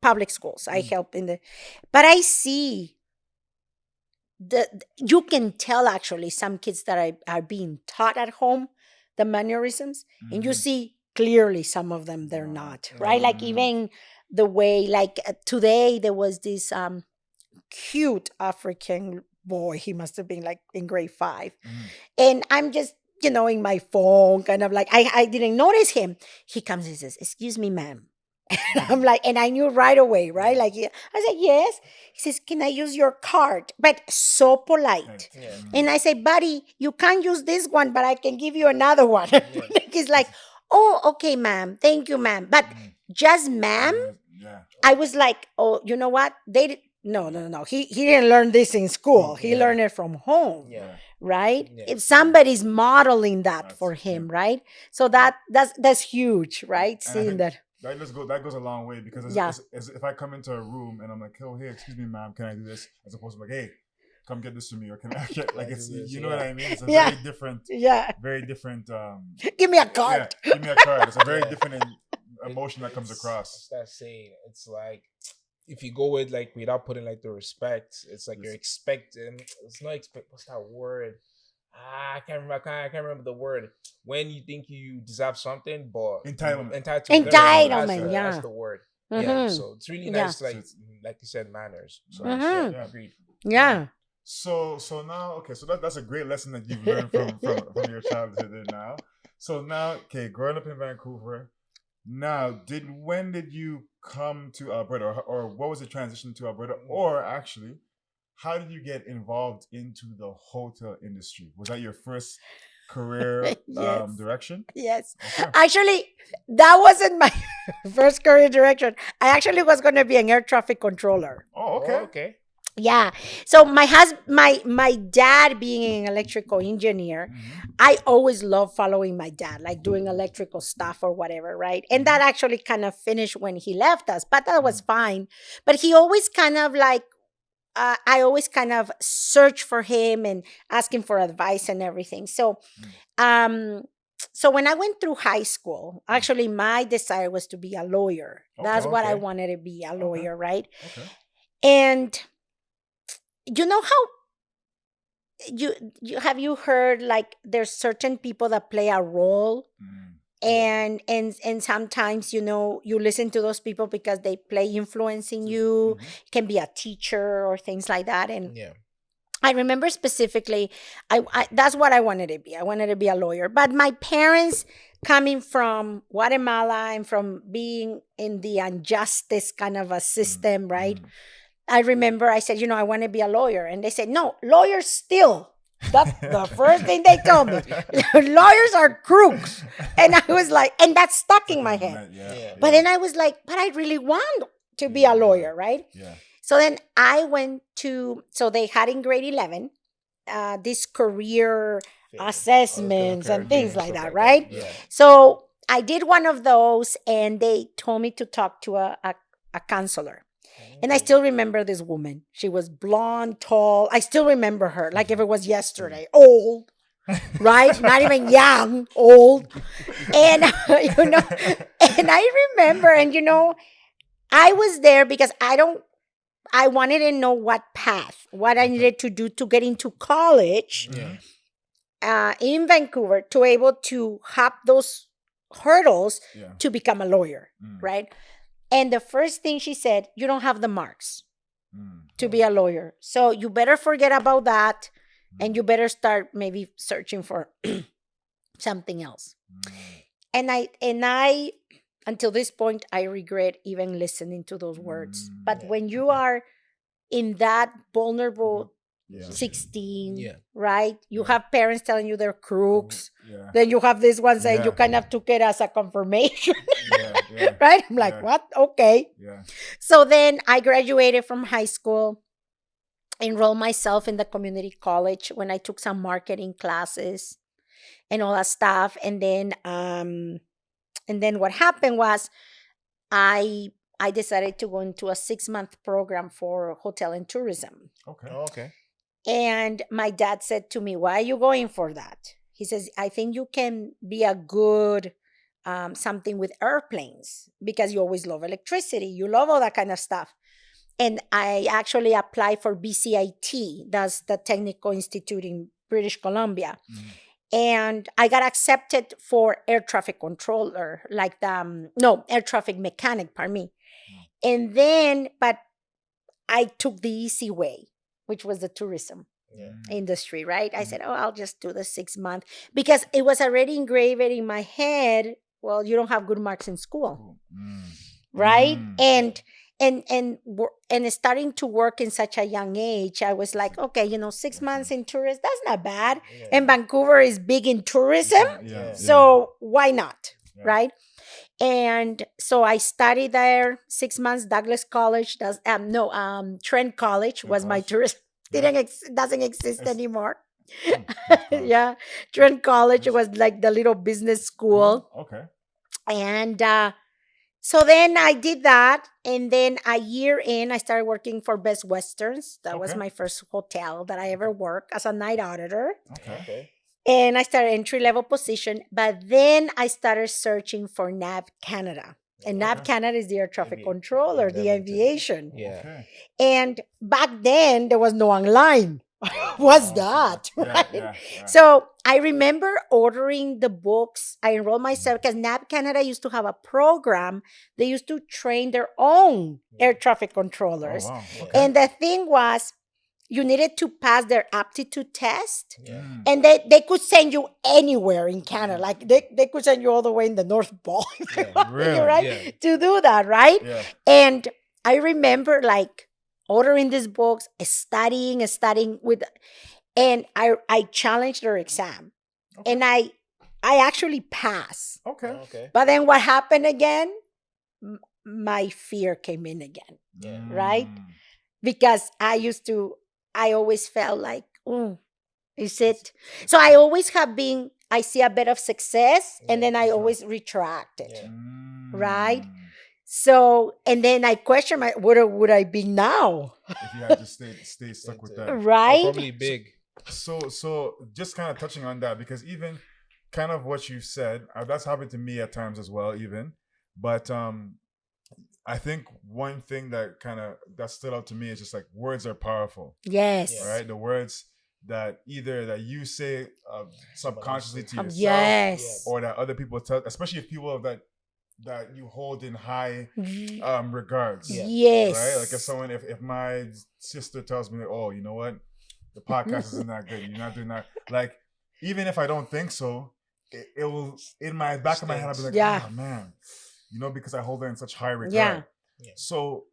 public schools. I help but I see you can tell actually some kids that are being taught at home the mannerisms, and you see clearly some of them they're not, right? Like even the way today there was this cute African boy. He must have been in grade 5, and I'm just in my phone kind of I didn't notice him. He comes and says, "Excuse me, ma'am, I'm like, and I knew right away, right? Like, yeah. I said, yes. He says, can I use your card? But so polite. Yeah. And I say, buddy, you can't use this one, but I can give you another one. Yeah. He's like, oh, okay, ma'am. Thank you, ma'am. But just ma'am, Yeah. I was like, oh, you know what? No. He didn't learn this in school. He Yeah. learned it from home. Yeah. Right? Yeah. If somebody's modeling that That's- for him, yeah. right? So that's huge, right? And I Seeing think that. that goes a long way because Yeah. it's if I come into a room and I'm like, oh hey, excuse me, ma'am, can I do this? As opposed to like, hey, come get this for me, or can I get like I it's do this? you know Yeah. what I mean? It's a Yeah. very different Give me a card. yeah, give me a card. It's a very Yeah. different emotion that comes across. It's that saying. It's like if you go with like without putting like the respect, it's like you're expecting. It's not expect. What's that word? I can't remember. I can't remember the word. When you think you deserve something, but Entitlement. Entitlement. Entitlement, That's yeah. the word. Yeah. Mhm. So it's really Yeah. nice, like you said, manners. So Mhm. yeah, agreed. Yeah. So now, okay, so that's a great lesson that you've learned from your childhood there now. So now, okay, growing up in Vancouver, now when did you come to Alberta, or what was the transition to Alberta, or actually, how did you get involved into the hotel industry? Was that your first career Yes. direction? Yes. Okay. Actually, that wasn't my first career direction. I actually was going to be an air traffic controller. Oh, okay. Okay. Yeah. So my dad being an electrical engineer, I always loved following my dad, like doing electrical stuff or whatever, right? And that actually kind of finished when he left us, but that was fine. But he always kind of like I always kind of search for him and ask him for advice and everything. Um, so when I went through high school, actually my desire was to be a lawyer. That's what I Okay. wanted to be, a lawyer, right? Okay. And you know how you have you heard like there's certain people that play a role and sometimes you listen to those people because they play influencing you. It can be a teacher or things like that. And Yeah. I remember specifically I that's what I wanted to be. I wanted to be a lawyer. But my parents, coming from Guatemala and from being in the injustice kind of a system, right? I remember I said, I want to be a lawyer. And they said, no, lawyers steal. That's the first thing they told me. Lawyers are crooks. And I was like, and that stuck in my head. Yeah. But then I was like, but I really want to be a lawyer, right? Yeah. So then I went so they had in grade 11, this career assessments and things like that, right? Yeah. So I did one of those and they told me to talk to a counselor. And I still remember this woman. She was blonde, tall. I still remember her like if it was yesterday. Old, right? Not even young, old. And, and I remember, and, I was there because I wanted to know what I needed to do to get into college in Vancouver to able to hop those hurdles to become a lawyer, right? And the first thing she said, you don't have the marks to be a lawyer. So you better forget about that and you better start maybe searching for something else. And I until this point, I regret even listening to those words. But when you are in that vulnerable 16, right? You have parents telling you they're crooks. Then you have this one saying you kind of took it as a confirmation. Right? I'm like, what? Okay. So then I graduated from high school, enrolled myself in the community college when I took some marketing classes and all that stuff. And then what happened was I decided to go into a 6-month program for hotel and tourism. Okay. And my dad said to me, why are you going for that? He says, I think you can be a good something with airplanes because you always love electricity. You love all that kind of stuff. And I actually applied for BCIT. That's the Technical Institute in British Columbia. And I got accepted for air traffic controller, like air traffic mechanic, pardon me. And then, but I took the easy way, which was the tourism industry, right? I said, I'll just do the 6 month because it was already engraved in my head. Well, you don't have good marks in school. right? Mm. And starting to work in such a young age, I was like, okay, 6 months in tourist, that's not bad. And Yeah. Vancouver is big in tourism, Yeah. Yeah. so why not, Yeah. right? And so I studied there 6 months. Douglas College does no Trent College was my College. tourist. Yeah. Doesn't exist It's- anymore. Trent College. Yeah, Trent College was like the little business school, Okay. and so then I did that, and then a year in, I started working for Best Westerns. That was Okay. my first hotel that I ever worked as a night auditor. Okay. Okay. And I started entry level position, but then I started searching for NAV Canada. And NAV Okay. Canada is the air traffic Avi- controller, the Edmonton. aviation. Yeah. Okay. And back then there was no online. What's Oh, that? Yeah. Right? Yeah. So I remember ordering the books. I enrolled myself because NAV Canada used to have a program. They used to train their own air traffic Oh controllers. wow. Yeah. Okay. And the thing was, you needed to pass their aptitude test. Yeah. Mm. And they could send you anywhere in Canada. Like they could send you all the way in the North Pole. if they Yeah, wanted you, really? right? Yeah. To do that, right? Yeah. And I remember like ordering these books, studying with, and I challenged their exam. Okay. And I actually passed. Okay. Okay. But then what happened again? My fear came in again, Yeah. right? Mm. Because I always felt like, oh, is it? So I always have been, I see a bit of success, and Yeah, then I sure. always retract it, Yeah. right? Mm. So, and then I question what would I be now, If you had just stay stuck with that. right? Probably big. So just kind of touching on that, because even kind of what you said, that's happened to me at times as well, even. But I think one thing that stood out to me is just like words are powerful, Yes. Yes. right? The words that either that you say subconsciously to yourself, Yes. or that other people tell, especially if people that you hold in high regards, Yeah. Yes. right? Like if my sister tells me, oh, you know what, the podcast isn't that good, you're not doing that, like even if I don't think so, it will in my back of my head I'll be like, Yeah. oh man, because I hold her in such high regard. Yeah. Yeah. So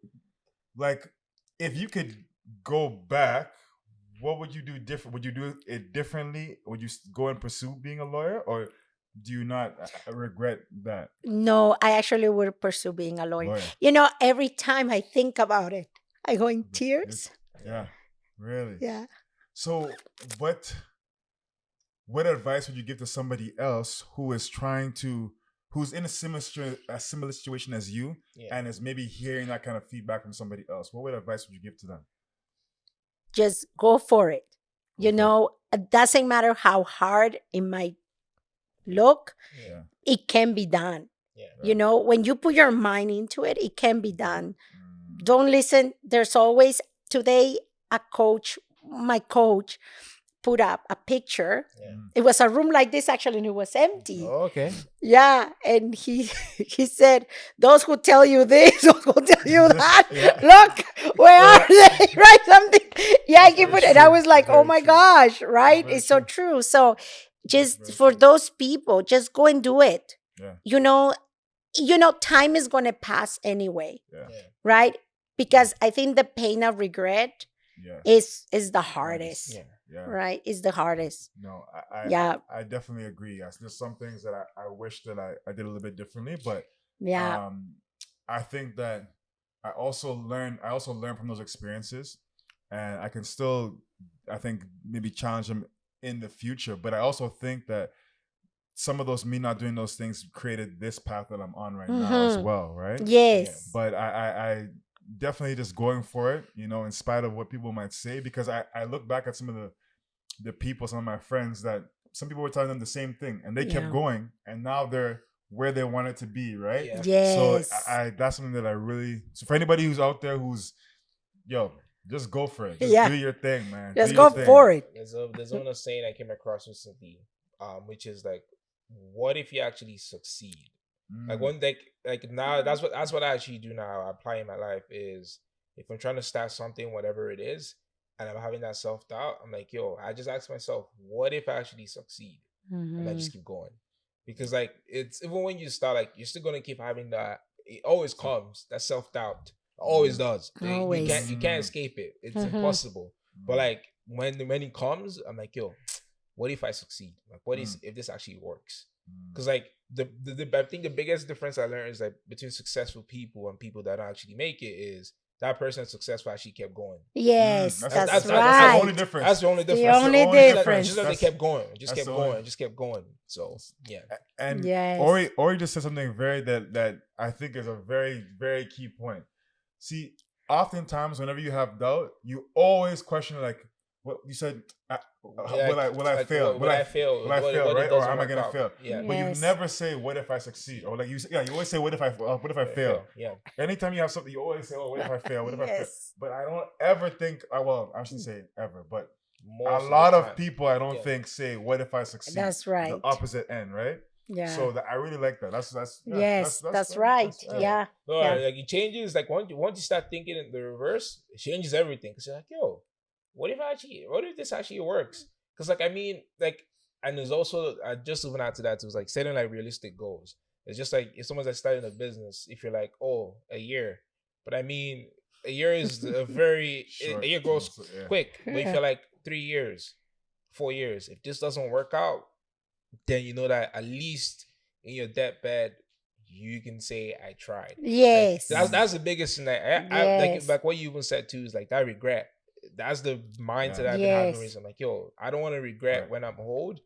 like if you could go back, what would you do different? Would you do it differently? Would you go and pursue being a lawyer, or do you not regret that? No, I actually would pursue being a lawyer. Every time I think about it, I go in tears. Yeah, really. Yeah. So what advice would you give to somebody else who's in a similar situation as you, Yeah. and is maybe hearing that kind of feedback from somebody else? What advice would you give to them? Just go for it. Go It doesn't matter how hard it might look, Yeah. it can be done. Yeah. When you put your mind into it, it can be done. Mm. Don't listen. There's always, today, my coach put up a picture. Yeah. It was a room like this actually, and it was empty. Oh, okay. Yeah, and he said, "Those who tell you this, those who tell you that, Yeah. look, where are they?" Right? Something. Yeah, he Very put it. And I true. was like, "Oh Very my true. gosh!" Right? Very It's so true. So, just Very for true. those people, just go and do it. Yeah. Time is gonna pass anyway, Yeah. Yeah. right? Because I think the pain of regret Yeah. is the hardest, Yeah. Yeah. right? Is the hardest. No, Yeah. I definitely agree. Yes, there's some things that I wish that I did a little bit differently, but Yeah. I think that I also learn from those experiences, and I can still, I think, maybe challenge them in the future. But I also think that some of those, me not doing those things, created this path that I'm on right now as Mhm. well, right? Yes. But I definitely just going for it, in spite of what people might say, because I look back at some of the people, some of my friends, that some people were telling them the same thing, and they kept Yeah. going, and now they're where they wanted to be, right? Yeah. Yes. So I that's something that I really. So for anybody who's out there who's, just go for it. Just Yeah. do your thing, man. Just Do go your thing. for it. There's one saying I came across recently, which is like, what if you actually succeed? Like Mm. one day, like now, that's what I actually do now. I apply in my life is, if I'm trying to start something, whatever it is, and I'm having that self doubt, I'm like, I just ask myself, what if I actually succeed? And I just keep going, because like it's even when you start, like you're still gonna keep having that it always comes. That self-doubt always does. Always. You can't escape it. It's impossible. But like when it comes, I'm like, yo, what if I succeed? Like, what is if this actually works? Because like I think the biggest difference I learned is like between successful people and people that don't actually make it is that person that's successful actually kept going. Yes, That's- that's, that's the right. only difference. That's the only The difference. only only difference. Just that they kept going. Just that's kept the going. only- Just kept going. So yeah. And Yes. Ori just said something that I think is a very, very key point. See, oftentimes whenever you have doubt, you always question like what you said. Will I fail? Will I fail? Will I fail? What if it Right? Or doesn't am I work gonna out? fail? Yeah. But you Yes. never say what if I succeed, or like you always say what if I fail. Yeah. Anytime you have something, you always say, "Oh, what if I fail? What if I fail?" Yes. But I don't ever think. Well, I shouldn't say ever, but Most a lot the of time. people I don't Yeah. think say, "What if I succeed?" That's right. The opposite end, right? Yeah. So I really like that. That's yeah, Yes, that's right. Yeah. No, Yeah. like it changes. Like once you start thinking in the reverse, it changes everything. Cause you're like, yo, what if this actually works? Cause like I mean, like, and there's also just moving out to that, it was like setting like realistic goals. It's just like if someone's like starting a business, if you're like, oh, a year, but I mean, a year is a very Short. a year goes Yeah. quick. But if Yeah. you're like 3 years, 4 years, if this doesn't work out, then you know that at least in your deathbed you can say I tried. Yes. Like, that's the biggest thing that I Yes. like what you even said too is like that regret. That's the mindset I've been having Yes. recently. Like, yo, I don't want to regret Right. when I'm old.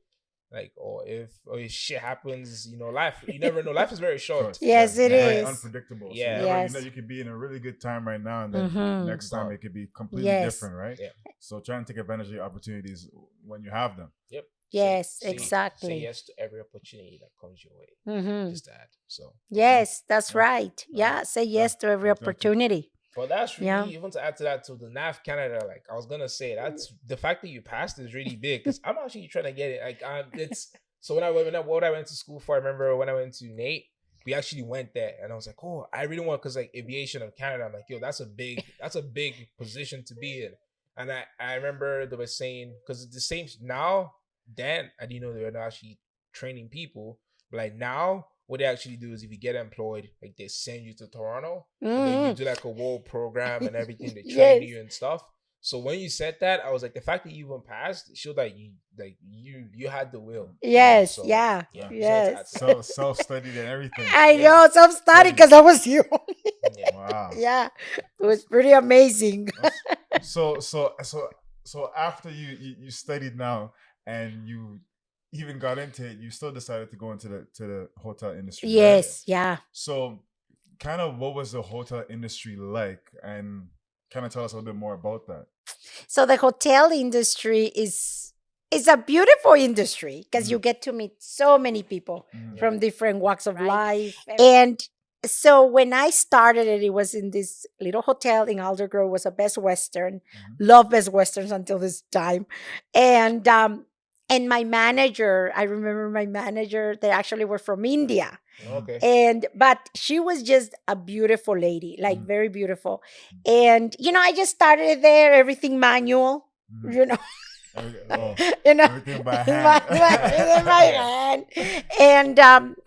Like, or if shit happens, life, you never know. Life is very short. Yes, it Very is. unpredictable. So Yeah. you never, Yes. you could be in a really good time right now, and then Mhm. next time Gone. it could be completely Yes. different, right? Yeah. So try and take advantage of your opportunities when you have them. Yep. Yes, Say exactly. yes to every opportunity that comes your way. Mm-hmm. Just that. So Yes, that's Yeah. right. Yeah, say yes to every exactly. opportunity. but that's really Yeah. even to add to that to the NAF Canada. Like I was gonna say, that's the fact that you passed is really big because I'm actually trying to get it. Like it's so when I went to school for. I remember when I went to Nate, we actually went there, and I was like, oh, I really want because like aviation of Canada. I'm like, yo, that's a big position to be in. And I remember they were saying because it's the same now. Then I didn't know they were not actually training people, but like now. What they actually do is if you get employed, like they send you to Toronto and then you do like a world program and everything. They train Yes. you and stuff. So when you said that, I was like, the fact that you even passed showed that you had the will. Yes, So, yeah, yeah. yes. Self-studied and everything. I know, self-study because I was you. Yeah. Wow. Yeah, it was pretty amazing. So after you studied now and you even got into it, you still decided to go into the hotel industry. Right? Yes, yeah. So kind of what was the hotel industry like, and kind of tell us a little bit more about that. So the hotel industry is a beautiful industry because you get to meet so many people from different walks of life. And so when I started it, it was in this little hotel in Aldergrove. It was a Best Western. Love Best Westerns until this time. And my manager, I remember my manager, they actually were from India. Okay. But she was just a beautiful lady, like very beautiful. And I just started there, everything manual, you know. Everything by hand. In my hand.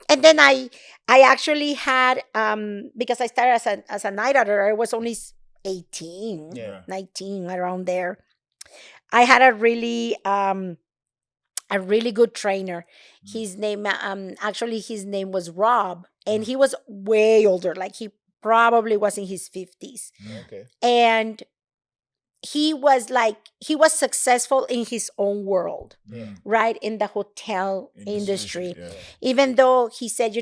And then I actually had because I started as a night auditor, I was only 18, 19, around there. I had a really good trainer. His name his name was Rob, and he was way older, like he probably was in his 50s. Okay. And he was successful in his own world, right, in the hotel industry. Even though he said,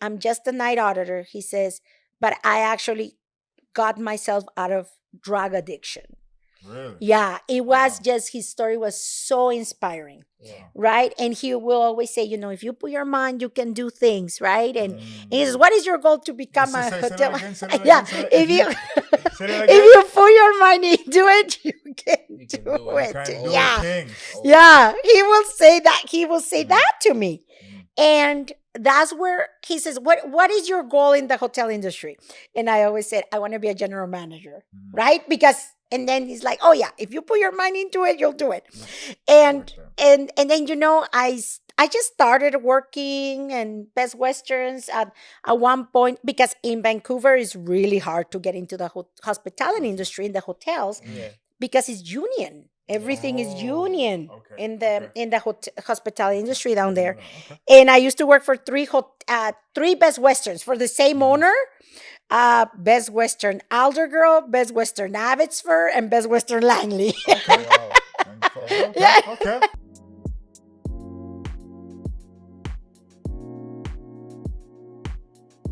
I'm just a night auditor, he says, but I actually got myself out of drug addiction. Really? Yeah, it was just, his story was so inspiring, right? And he will always say, if you put your mind, you can do things, right? And he says, what is your goal to become a hotel? Yeah, if you put your mind into it, you can do it. Yeah, he will say that. He will say that to me. And that's where he says, what is your goal in the hotel industry? And I always said, I want to be a general manager, right? And then he's like, oh yeah, if you put your mind into it, you'll do it. And then, I just started working in Best Westerns at one point because in Vancouver it's really hard to get into the hospitality industry in the hotels Yeah. because it's union. Everything is union Okay. in the hospitality industry down there. Okay. And I used to work for three Best Westerns for the same owner. Best Western Aldergrove, Best Western Abbotsford, and Best Western Langley. Okay. Wow. Okay. Yeah. Okay.